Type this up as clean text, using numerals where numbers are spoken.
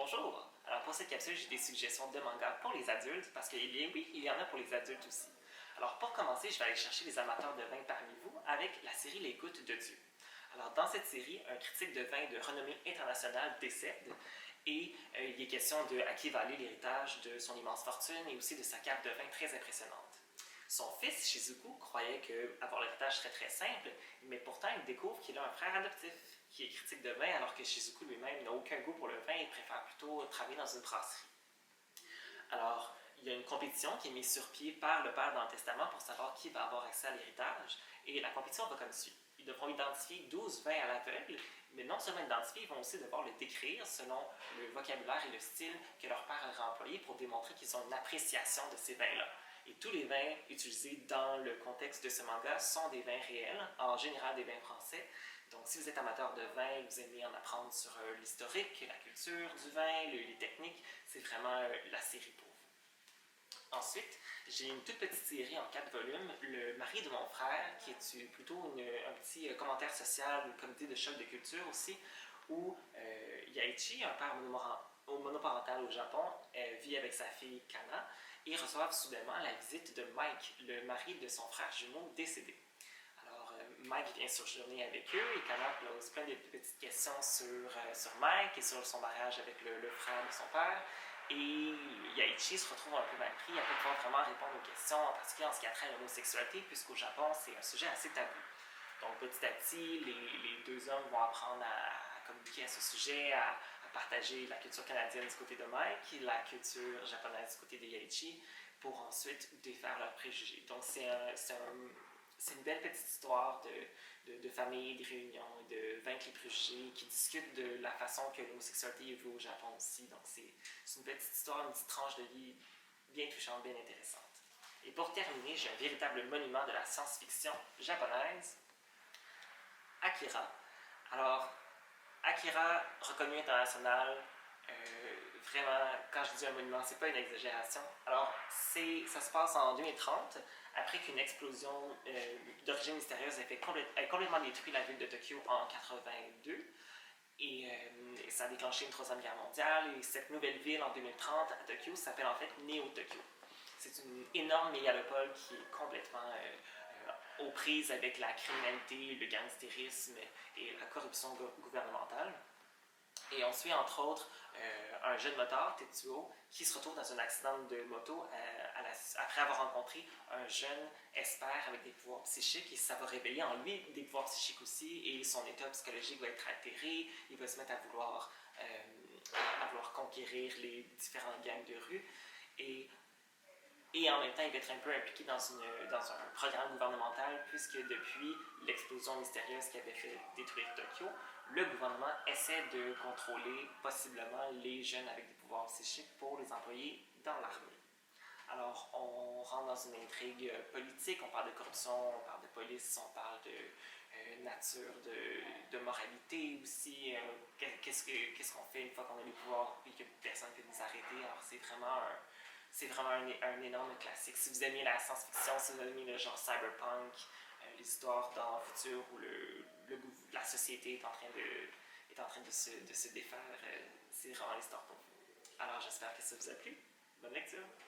Bonjour! Alors pour cette capsule, j'ai des suggestions de mangas pour les adultes parce oui, il y en a pour les adultes aussi. Alors pour commencer, je vais aller chercher les amateurs de vin parmi vous avec la série Les Gouttes de Dieu. Alors dans cette série, un critique de vin de renommée internationale décède et il est question de à qui va aller l'héritage de son immense fortune et aussi de sa cave de vin très impressionnante. Son fils, Shizuku, croyait qu'avoir l'héritage serait très simple, mais pourtant il découvre qu'il a un frère adoptif qui est critique de vin, alors que Shizuku lui-même n'a aucun goût pour le vin et préfère plutôt travailler dans une brasserie. Alors, il y a une compétition qui est mise sur pied par le père dans le testament pour savoir qui va avoir accès à l'héritage, et la compétition va comme suit. Ils devront identifier 12 vins à l'aveugle, mais non seulement identifier, ils vont aussi devoir le décrire selon le vocabulaire et le style que leur père a employé pour démontrer qu'ils ont une appréciation de ces vins-là. Et tous les vins utilisés dans le contexte de ce manga sont des vins réels, en général des vins français. Donc, si vous êtes amateur de vin, vous aimez en apprendre sur l'historique, la culture du vin, les techniques, c'est vraiment la série pour vous. Ensuite, j'ai une toute petite série en 4 volumes, Le mari de mon frère, qui est plutôt un petit commentaire social, une comédie de choc de culture aussi, où Yaichi, un père monoparental au Japon, vit avec sa fille Kana et reçoivent soudainement la visite de Mike, le mari de son frère jumeau décédé. Alors, Mike vient surjourner avec eux et Kana pose plein de petites questions sur Mike et sur son mariage avec le frère de son père. Et Yaichi se retrouve un peu mal pris, à ne pas pouvoir vraiment répondre aux questions, en particulier en ce qui a trait à l'homosexualité, puisqu'au Japon, c'est un sujet assez tabou. Donc, petit à petit, les deux hommes vont apprendre à communiquer à ce sujet, à partager la culture canadienne du côté de Mike et la culture japonaise du côté de Yaichi, pour ensuite défaire leurs préjugés. Donc, c'est une belle petite histoire de famille, de réunions, de vaincre les préjugés, qui discutent de la façon que l'homosexualité est vue au Japon aussi. Donc, c'est une petite histoire, une petite tranche de vie bien touchante, bien intéressante. Et pour terminer, j'ai un véritable monument de la science-fiction japonaise, Akira. Alors, Akira, reconnu international, vraiment, quand je dis un monument, c'est pas une exagération. Alors, ça se passe en 2030, après qu'une explosion d'origine mystérieuse ait complètement détruit la ville de Tokyo en 82. Et ça a déclenché une troisième guerre mondiale. Et cette nouvelle ville en 2030 à Tokyo s'appelle en fait Néo-Tokyo. C'est une énorme mégalopole qui est complètement aux prises avec la criminalité, le gangstérisme et la corruption gouvernementale. Et on suit entre autres un jeune motard, Tetsuo, qui se retrouve dans un accident de moto après avoir rencontré un jeune expert avec des pouvoirs psychiques, et ça va révéler en lui des pouvoirs psychiques aussi, et son état psychologique va être altéré, il va se mettre à vouloir conquérir les différentes gangs de rue, et en même temps, il va être un peu impliqué dans un programme gouvernemental, puisque depuis l'explosion mystérieuse qui avait fait détruire Tokyo, le gouvernement essaie de contrôler possiblement les jeunes avec des pouvoirs psychiques pour les employer dans l'armée. Alors, on rentre dans une intrigue politique, on parle de corruption, on parle de police, on parle de nature, de moralité aussi. Qu'est-ce qu'on fait une fois qu'on a les pouvoirs et que personne ne peut nous arrêter? Alors, c'est vraiment un énorme classique. Si vous aimez la science-fiction, si vous aimez le genre cyberpunk, l'histoire dans le futur où la société est en train de se défaire, c'est vraiment l'histoire pour vous. Alors j'espère que ça vous a plu. Bonne lecture!